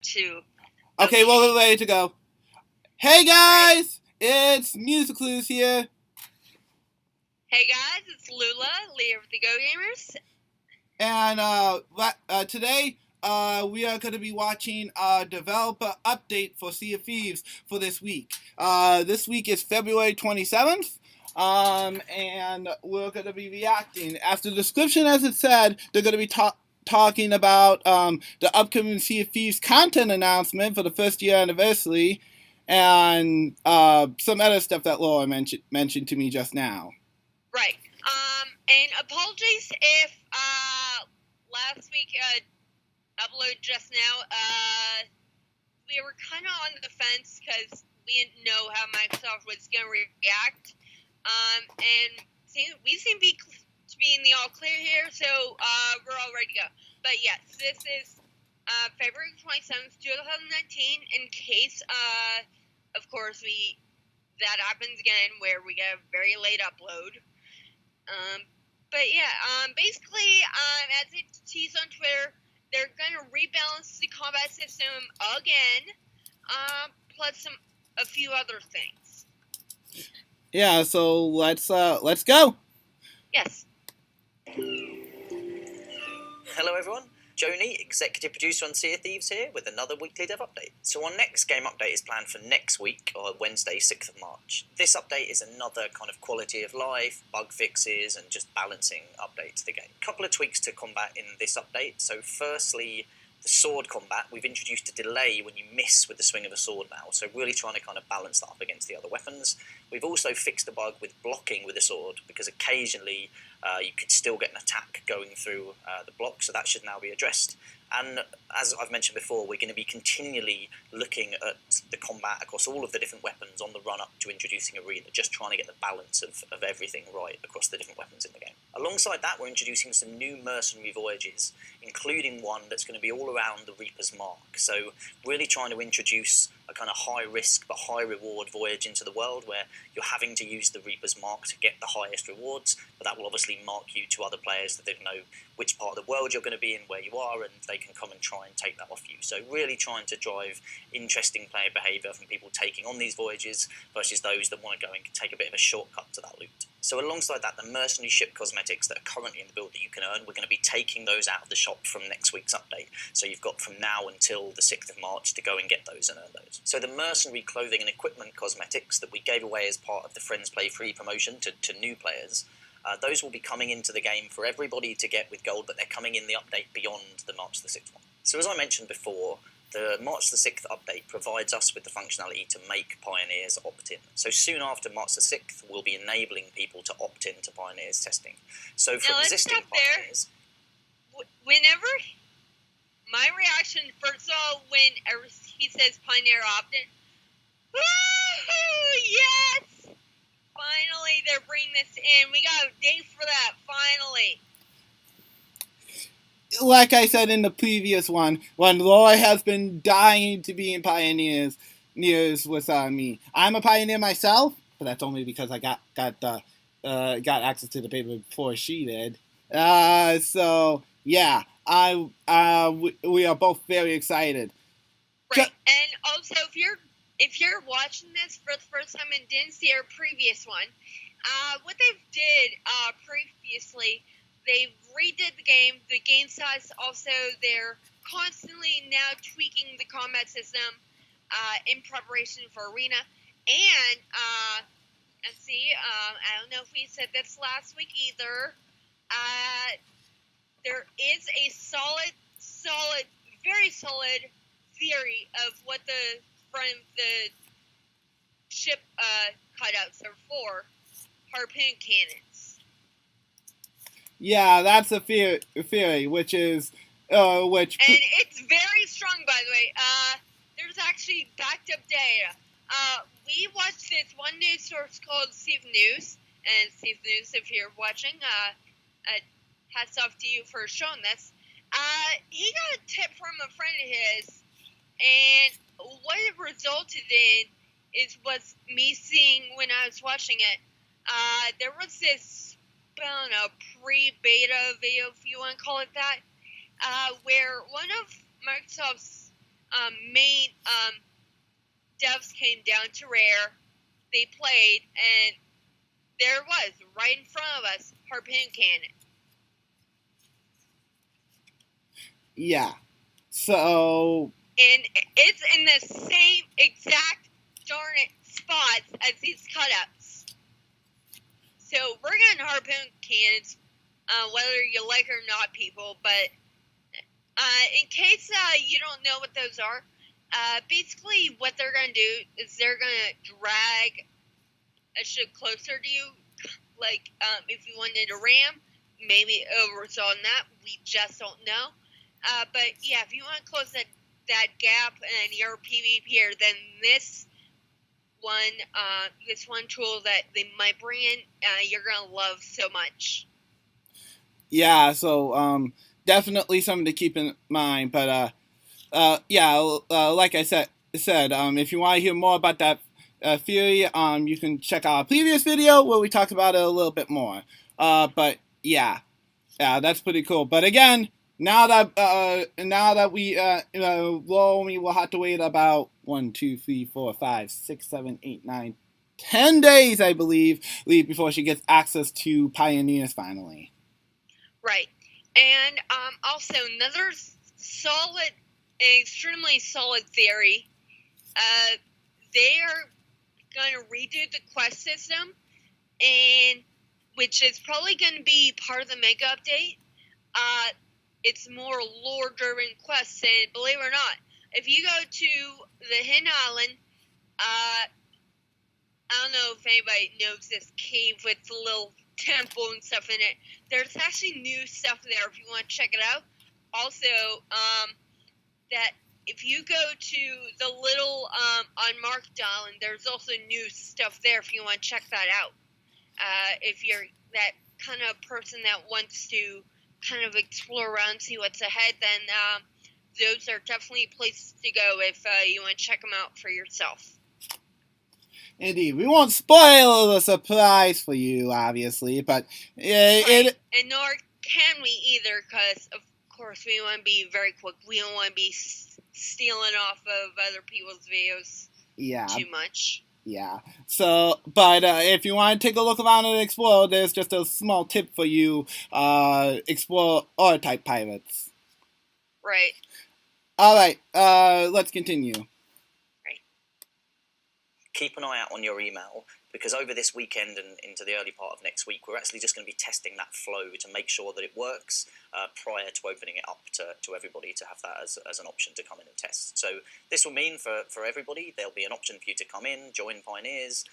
2. Okay, well, we're ready to go. Hey guys, it's MusicClues here. Hey guys, it's Lula, leader of the Go Gamers. And today we are going to be watching a developer update for Sea of Thieves for this week. This week is February 27th. And we're going to be reacting. As the description as it said, they're going to be talking about the upcoming Sea of Thieves content announcement for the first year anniversary, and some other stuff that Laura mentioned to me just now. Right. And apologies if last week upload just now. We were kind of on the fence because we didn't know how Microsoft was going to react. And we seem to be in the all clear here, so we're all ready to go. But yes, this is February 27th, 2019, in case, of course, that happens again where we get a very late upload. But yeah, basically, as it teased on Twitter, they're going to rebalance the combat system again, plus a few other things. Yeah, so let's go. Yes. Hello everyone, Joni, executive producer on Sea of Thieves here with another weekly dev update. So our next game update is planned for next week, or Wednesday, 6th of March. This update is another kind of quality of life, bug fixes, and just balancing update to the game. A couple of tweaks to combat in this update. So firstly, the sword combat, we've introduced a delay when you miss with the swing of a sword now, so really trying to kind of balance that up against the other weapons. We've also fixed a bug with blocking with a sword, because occasionally you could still get an attack going through the block, so that should now be addressed. And as I've mentioned before, we're going to be continually looking at the combat across all of the different weapons on the run-up to introducing Arena, just trying to get the balance of everything right across the different weapons in the game. Alongside that, we're introducing some new mercenary voyages, including one that's going to be all around the Reaper's Mark. So really trying to introduce a kind of high-risk but high-reward voyage into the world where you're having to use the Reaper's Mark to get the highest rewards, but that will obviously mark you to other players that they know which part of the world you're going to be in, where you are, and they can come and try and take that off you. So really trying to drive interesting player behaviour from people taking on these voyages versus those that want to go and take a bit of a shortcut to that loot. So alongside that, the mercenary ship cosmetics that are currently in the build that you can earn, we're going to be taking those out of the shop from next week's update. So you've got from now until the 6th of March to go and get those and earn those. So the mercenary clothing and equipment cosmetics that we gave away as part of the Friends Play Free promotion to new players, those will be coming into the game for everybody to get with gold, but they're coming in the update beyond the March the 6th one. So as I mentioned before, the March the 6th update provides us with the functionality to make Pioneers opt-in. So soon after March the 6th, we'll be enabling people to opt-in to Pioneers testing. So for existing Pioneers... Whenever... My reaction, first of all, when he says Pioneer opt-in, woo! Yes! Finally, they're bringing this in. We got a date for that, finally. Like I said in the previous one, when Laura has been dying to be in Pioneers with me. I'm a Pioneer myself, but that's only because I got access to the paper before she did. So yeah, we are both very excited. Right, and also if you're watching this for the first time and didn't see our previous one, what they did previously, they redid the game. The game size also, they're constantly now tweaking the combat system in preparation for Arena. And let's see, I don't know if we said this last week either. There is a solid, very solid theory of what the front of the ship cutouts are for: harpoon cannons. Yeah, that's a theory, which is and it's very strong, by the way. There's actually backed up data. We watched this one news source called Steve News, and Steve News, if you're watching, hats off to you for showing this. He got a tip from a friend of his, and what it resulted in was me seeing when I was watching it. There was this, I don't know, pre-beta video, if you want to call it that, where one of Microsoft's main devs came down to Rare. They played, and there it was, right in front of us, Harpoon Cannon. Yeah. So. And it's in the same exact darn it spots as these cutouts. So we're getting Harpoon Cannons, whether you like it or not, people. But in case you don't know what those are, basically what they're going to do is they're going to drag a ship closer to you. Like, if you wanted to ram, maybe it will result in that. We just don't know. But yeah, if you want to close that gap and you're a PvPer, then this one tool that they might bring in, you're going to love so much. Yeah, so definitely something to keep in mind. But like I said, if you want to hear more about that theory, you can check out our previous video where we talked about it a little bit more. But yeah, that's pretty cool. But again, now that we we will have to wait about 1, 2, 3, 4, 5, 6, 7, 8, 9, 10 days, I believe, before she gets access to Pioneers finally. Right, and also another solid, extremely solid theory. They are going to redo the quest system, and which is probably going to be part of the mega update. It's more lore-driven quests, and believe it or not, if you go to the Hidden Island, I don't know if anybody knows this cave with the little temple and stuff in it. There's actually new stuff there if you want to check it out. Also, that if you go to the little unmarked island, there's also new stuff there if you want to check that out. If you're that kind of person that wants to kind of explore around, see what's ahead, then those are definitely places to go if you want to check them out for yourself. Indeed, we won't spoil the surprise for you, obviously, but and nor can we either, because of course we want to be very quick. We don't want to be stealing off of other people's videos too much. Yeah. So, but if you want to take a look around and explore, there's just a small tip for you: explore other type pirates. Right. All right. Let's continue. Keep an eye out on your email, because over this weekend and into the early part of next week, we're actually just going to be testing that flow to make sure that it works prior to opening it up to everybody to have that as an option to come in and test. So this will mean for everybody, there'll be an option for you to come in, join Pioneers,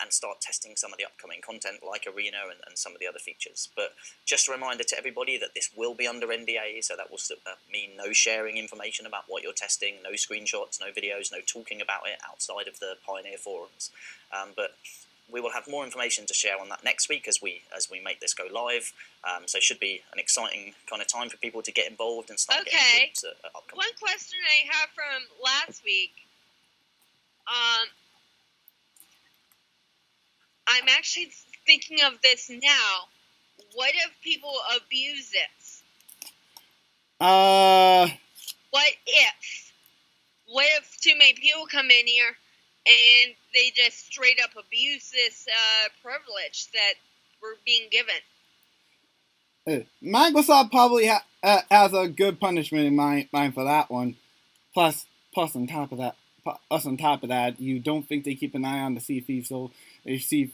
and start testing some of the upcoming content like Arena and some of the other features. But just a reminder to everybody that this will be under NDA, so that will mean no sharing information about what you're testing, no screenshots, no videos, no talking about it outside of the Pioneer forums. But we will have more information to share on that next week as we make this go live. So it should be an exciting kind of time for people to get involved and start getting groups at upcoming. One question I have from last week. I'm actually thinking of this now. What if people abuse this? What if too many people come in here and they just straight up abuse this privilege that we're being given? Microsoft probably has a good punishment in mind for that one. Plus on top of that, you don't think they keep an eye on the Sea of Thieves, so if Sea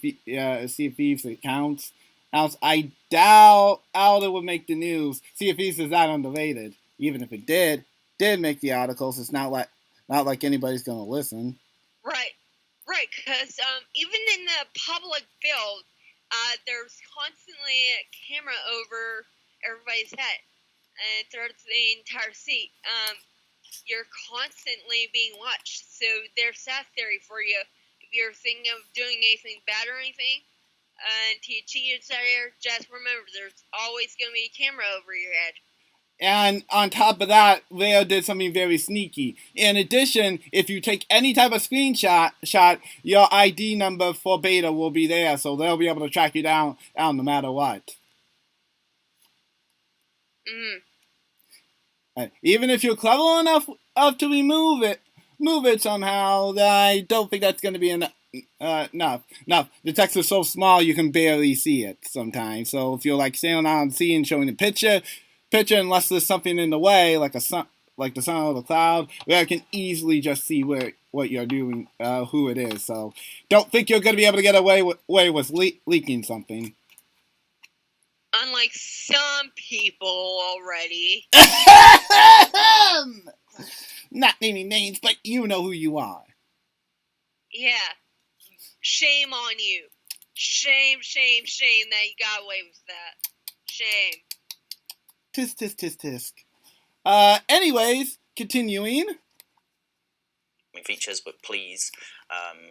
of Thieves accounts. Else, I doubt it would make the news. Sea of Thieves is that underrated. Even if it did make the articles, it's not like anybody's gonna listen. Right, because even in the public build, there's constantly a camera over everybody's head, and throughout the entire seat. You're constantly being watched, so there's that theory for you. If you're thinking of doing anything bad or anything, and to achieve it there, just remember, there's always going to be a camera over your head. And on top of that, Leo did something very sneaky. In addition, if you take any type of screenshot, your ID number for beta will be there, so they'll be able to track you down no matter what. Mm-hmm. Even if you're clever enough to remove it somehow, I don't think that's going to be enough. No. The text is so small you can barely see it sometimes. So if you're like standing on the sea and showing the picture, unless there's something in the way, like the sun or the cloud, where I can easily just see what you're doing, who it is. So don't think you're going to be able to get away with leaking something. Unlike some people already. Not naming names, but you know who you are. Yeah. Shame on you. Shame that you got away with that. Shame. Tisk. Anyways, continuing. Features, but please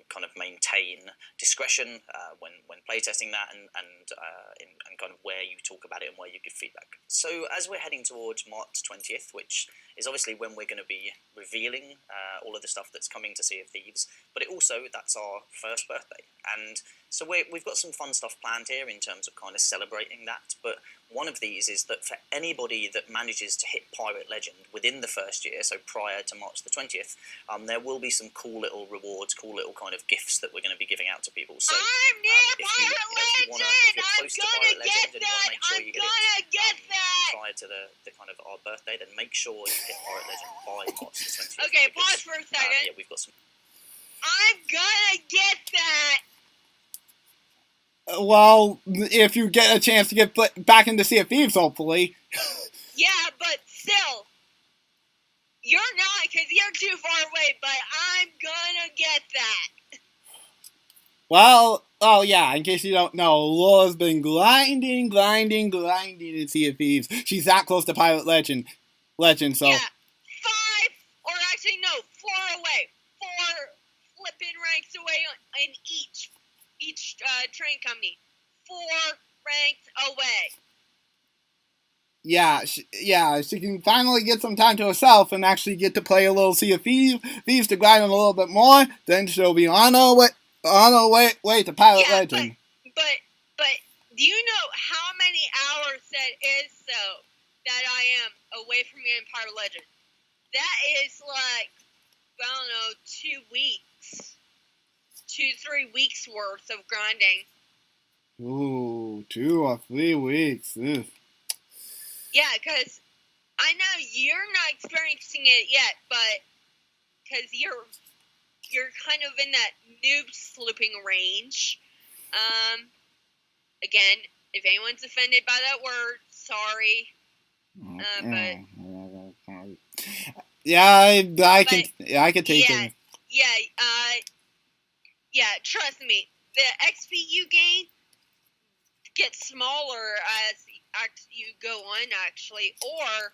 kind of maintain discretion when playtesting that and kind of where you talk about it and where you give feedback. So as we're heading towards March 20th, which is obviously when we're going to be revealing all of the stuff that's coming to Sea of Thieves, but that's our first birthday, and so we've got some fun stuff planned here in terms of kind of celebrating that. But one of these is that for anybody that manages to hit Pirate Legend within the first year, so prior to March the 20th, there will be some cool little rewards, cool little kind of gifts that we're going to be giving out to people. So I'm near Pirate Legend! I'm gonna get that! Prior to the kind of our birthday, then make sure you hit Pirate Legend by March the 20th. Okay, pause for a second. Yeah, we've got some... I'm gonna get that! Well, if you get a chance to get back into Sea of Thieves, hopefully. Yeah, but still. You're not, because you're too far away, but I'm gonna get that. Well, oh yeah, in case you don't know, Lula's been grinding in Sea of Thieves. She's that close to Pirate Legend, so... Yeah, 5, or actually no, 4 away. 4 flipping ranks away in each train company. 4 ranks away. Yeah, she can finally get some time to herself and actually get to play a little Sea of Thieves to grind a little bit more. Then she'll be on her way to Pirate Legend. But do you know how many hours that is so that I am away from getting Pirate Legend? That is like, I don't know, 2 weeks. 2-3 weeks worth of grinding. Ooh, 2 or 3 weeks. Ugh. Yeah, because I know you're not experiencing it yet, but because you're kind of in that noob slooping range. Again, if anyone's offended by that word, sorry. I can take it. Yeah, trust me. The XP you gain gets smaller as you go on, actually, or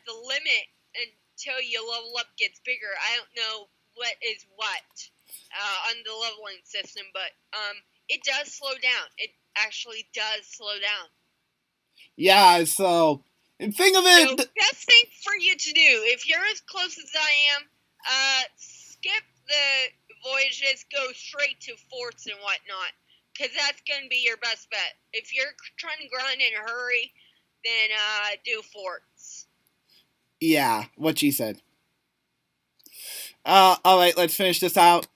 the limit until you level up gets bigger. I don't know what is what on the leveling system, but it does slow down. It actually does slow down. Yeah, so think of it. So best thing for you to do, if you're as close as I am, skip the voyages, go straight to forts and whatnot, because that's going to be your best bet. If you're trying to grind in a hurry, then do forts. Yeah, what she said. Alright, let's finish this out.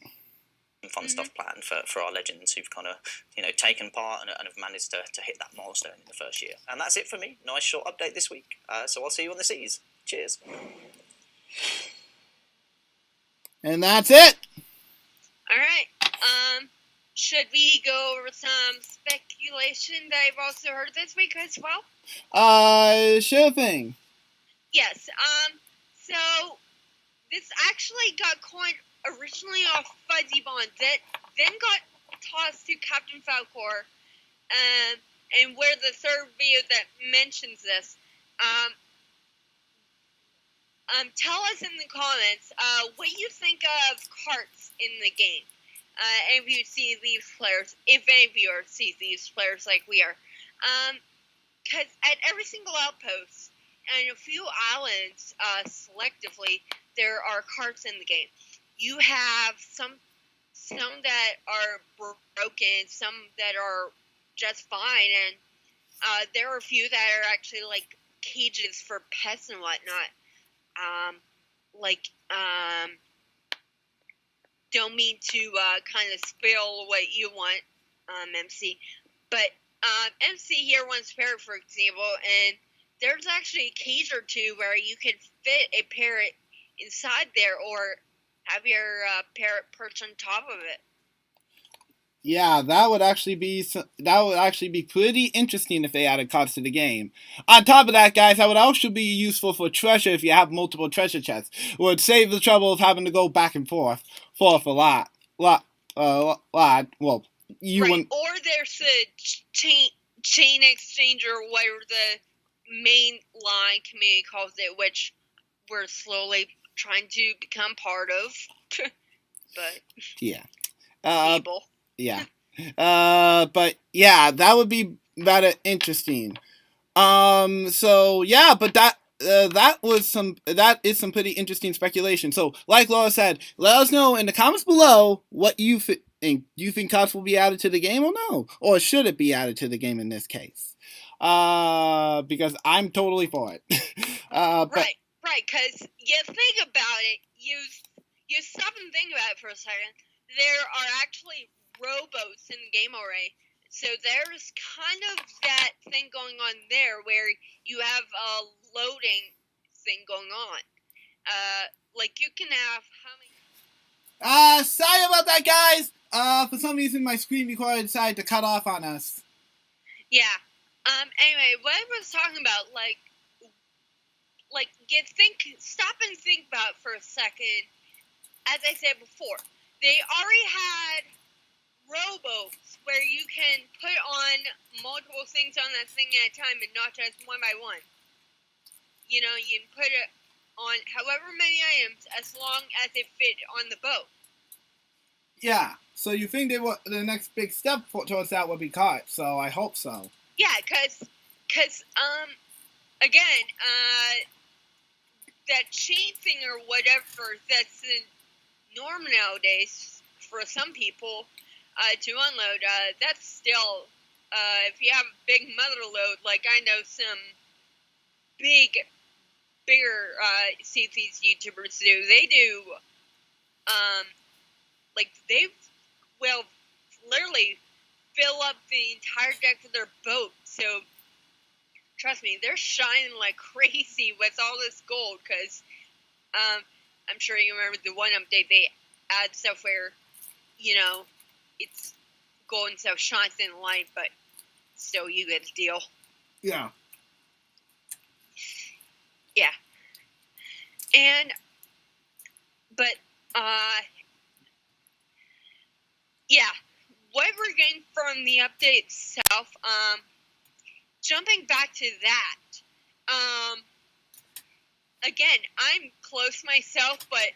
Fun stuff planned for our legends who've kind of, taken part and have managed to hit that milestone in the first year. And that's it for me. Nice short update this week. So I'll see you on the seas. Cheers. And that's it. Alright, should we go over some speculation that I've also heard this week as well? Sure thing. Yes, so this actually got coined originally off Fuzzy Bond, that then got tossed to Captain Falcor, and where the third video that mentions this. Tell us in the comments what you think of carts in the game. And if you see these players, if any of you are see these players like we are. Because at every single outpost and a few islands selectively, there are carts in the game. You have some that are broken, some that are just fine, and there are a few that are actually like cages for pets and whatnot. don't mean to kind of spill what you want, MC, but MC here wants parrot, for example, and there's actually a cage or two where you can fit a parrot inside there, or have your parrot perch on top of it. Yeah, that would actually be pretty interesting if they added cards to the game. On top of that, guys, that would also be useful for treasure if you have multiple treasure chests. It would save the trouble of having to go back and forth a lot. Well, you right, wouldn't. Or there's a chain exchange, or whatever the main line community calls it, which we're slowly trying to become part of. But yeah, people. Yeah. But yeah, that would be rather interesting. So yeah, but that is some pretty interesting speculation. So, like Laura said, let us know in the comments below what you think. Do you think cards will be added to the game or no? Or should it be added to the game in this case? Because I'm totally for it. Right, because you think about it, you stop and think about it for a second. There are actually rowboats in the game already, so there's kind of that thing going on there where you have a loading thing going on. Like you can have how many? Sorry about that, guys. For some reason my screen recorder decided to cut off on us. Yeah. Anyway, what I was talking about, like stop and think about it for a second. As I said before, they already had rowboats where you can put on multiple things on that thing at a time and not just one by one. You know, you can put it on however many items as long as it fit on the boat. Yeah, so you think the next big step towards that would be cards, so I hope so. Yeah, because again, that chain thing or whatever that's the norm nowadays for some people to unload, that's still, if you have a big mother load, like I know some bigger CCs YouTubers do, they will literally fill up the entire deck of their boat, so trust me, they're shining like crazy with all this gold, because I'm sure you remember the one update, they add stuff where, you know, it's gold and stuff shines in the light, but still you get a deal. Yeah. Yeah. Yeah, what we're getting from the update itself, jumping back to that, again, I'm close myself, but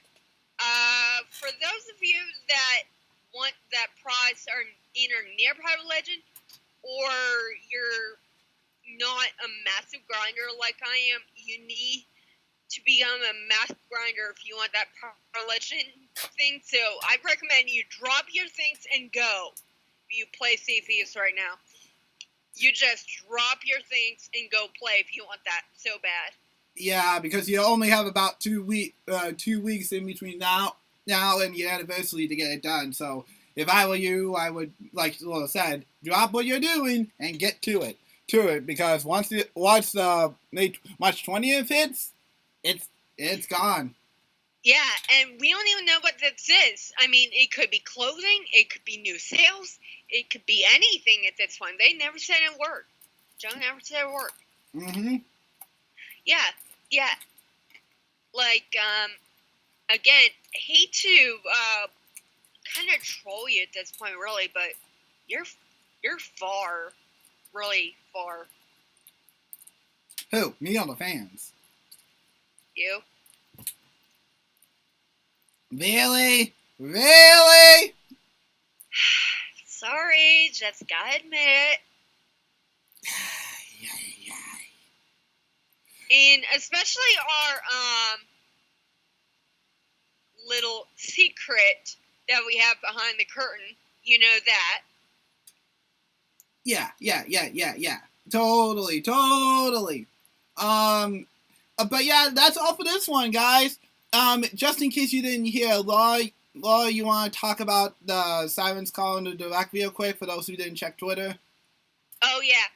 for those of you that want that prize are either near Private Legend, or you're not a massive grinder like I am, you need to become a massive grinder if you want that Private Legend thing. So I recommend you drop your things and go. If you play Sea of Thieves right now, you just drop your things and go play if you want that so bad. Yeah, because you only have about 2 weeks in between now and your anniversary to get it done. So if I were you, I would, like Lula said, drop what you're doing and get to it. Because once March 20th hits, it's gone. Yeah, and we don't even know what this is. I mean, it could be clothing, it could be new sales, it could be anything at this point. They never said a word. Joe never said a word. Mm-hmm. Yeah. Like, again, hate to kind of troll you at this point, really, but you're far, really far. Who? Me or the fans? You. Really? Really? Sorry, just gotta admit it. And especially our little secret that we have behind the curtain, you know that. Yeah. Totally. But yeah, that's all for this one, guys. just in case you didn't hear, Laura, you want to talk about the Siren's Call in the direct real quick for those who didn't check Twitter? Oh, yeah.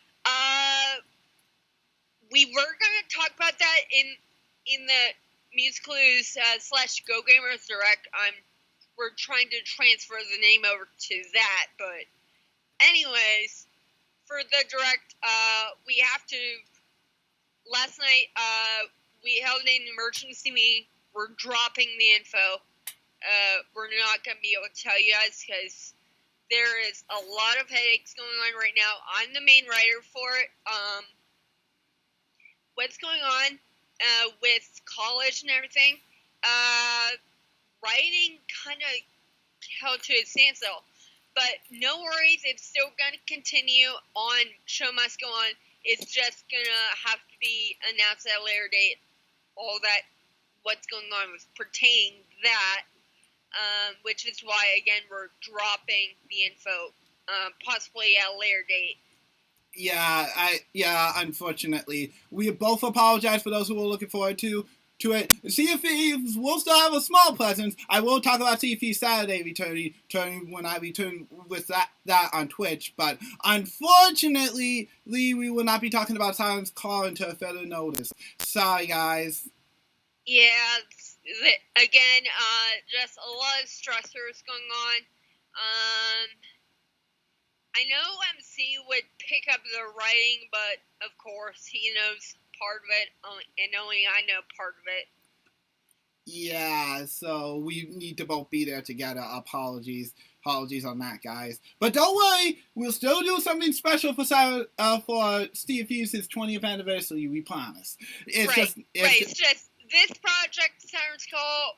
We were going to talk about that in the MusicClues / Go Gamers Direct. We're trying to transfer the name over to that, but anyways, for the direct, we have to. Last night, we held an emergency meeting. We're dropping the info. We're not going to be able to tell you guys because there is a lot of headaches going on right now. I'm the main writer for it. What's going on with college and everything? Writing kind of held to a standstill. But no worries, it's still going to continue on. Show must go on. It's just going to have to be announced at a later date. All that, what's going on with pertaining that, which is why, again, we're dropping the info, possibly at a later date. Yeah, unfortunately. We both apologize for those who were looking forward to it. Sea of Thieves will still have a small presence. I will talk about Sea of Thieves Saturday returning when I return with that on Twitch, but unfortunately, we will not be talking about Siren's Call until further notice. Sorry, guys. Yeah, again, just a lot of stressors going on. I know MC would pick up the writing, but of course he knows part of it, and only I know part of it. Yeah, so we need to both be there together. Apologies on that, guys. But don't worry, we'll still do something special for Sea of Thieves' 20th anniversary. We promise. It's just this project, Siren's Call,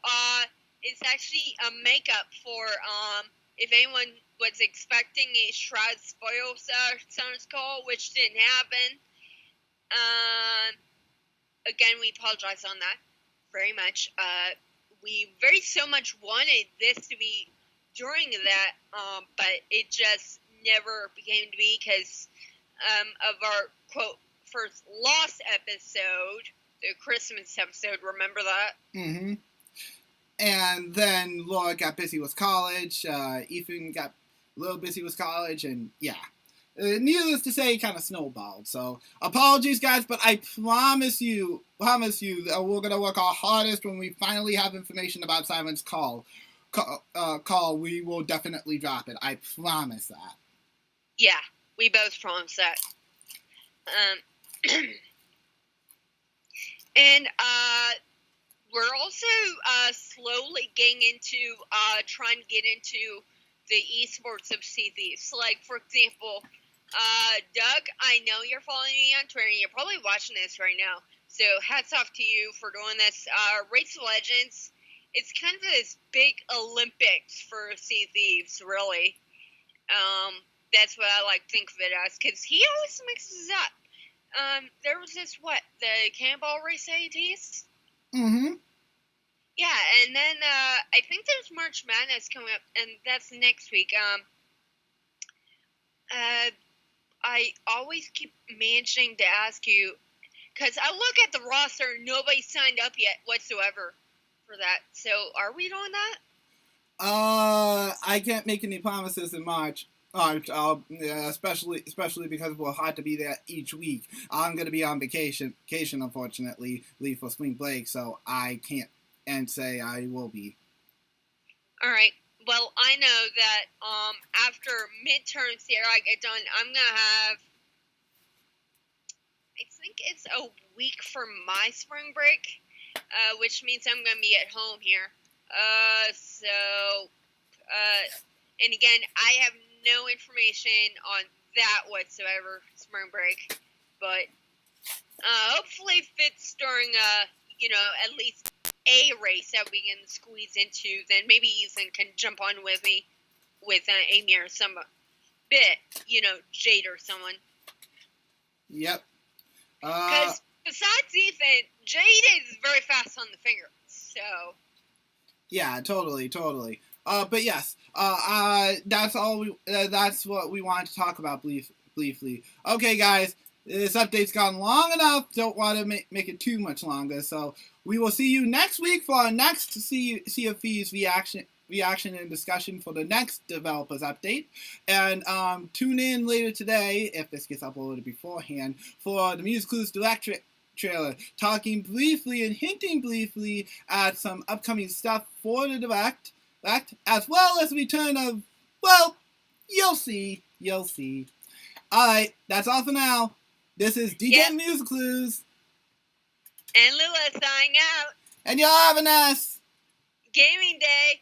is actually a makeup for if anyone was expecting a Shroud spoil Siren's Call, which didn't happen. Again, we apologize on that very much. We very so much wanted this to be during that, but it just never became to be because of our, quote, first Lost episode, the Christmas episode, remember that? Mm-hmm. And then Laura got busy with college, Ethan got a little busy with college, and yeah. Needless to say, kind of snowballed. So, apologies, guys, but I promise you that we're going to work our hardest when we finally have information about Siren's Call. We will definitely drop it. I promise that. Yeah, we both promise that. And, we're also, slowly getting into, trying to get into the esports of Sea Thieves. Like, for example, Doug, I know you're following me on Twitter. You're probably watching this right now. So hats off to you for doing this. Race of Legends, it's kind of this big Olympics for Sea Thieves, really. That's what I like to think of it as, because he always mixes up. There was this, the cannonball race ATs? Mm-hmm. Yeah, and then I think there's March Madness coming up, and that's next week. I always keep managing to ask you, because I look at the roster, nobody signed up yet whatsoever for that. So, are we doing that? I can't make any promises in March. Especially because we'll have to be there each week. I'm going to be on vacation, unfortunately, leave for spring break, so I can't say I will be. All right. Well, I know that after midterms here I get done, I'm going to have, I think it's a week for my spring break, which means I'm going to be at home here. And again, I have no information on that whatsoever, spring break, but hopefully fits during at least a race that we can squeeze into. Then maybe Ethan can jump on with me with Amy or some bit, Jade or someone. Yep. Because besides Ethan, Jade is very fast on the finger, so. Yeah, totally. But yes, that's all. That's what we wanted to talk about briefly. Okay, guys, This update's gone long enough. Don't want to make it too much longer. So we will see you next week for our next Sea of Thieves reaction and discussion for the next developers update. And tune in later today, if this gets uploaded beforehand, for the MusicClues Direct trailer, talking briefly and hinting briefly at some upcoming stuff for the Direct, as well as the return of, well, you'll see. Alright, that's all for now. This is DJ MusicClues. And Lula signing out. And y'all have a nice gaming day.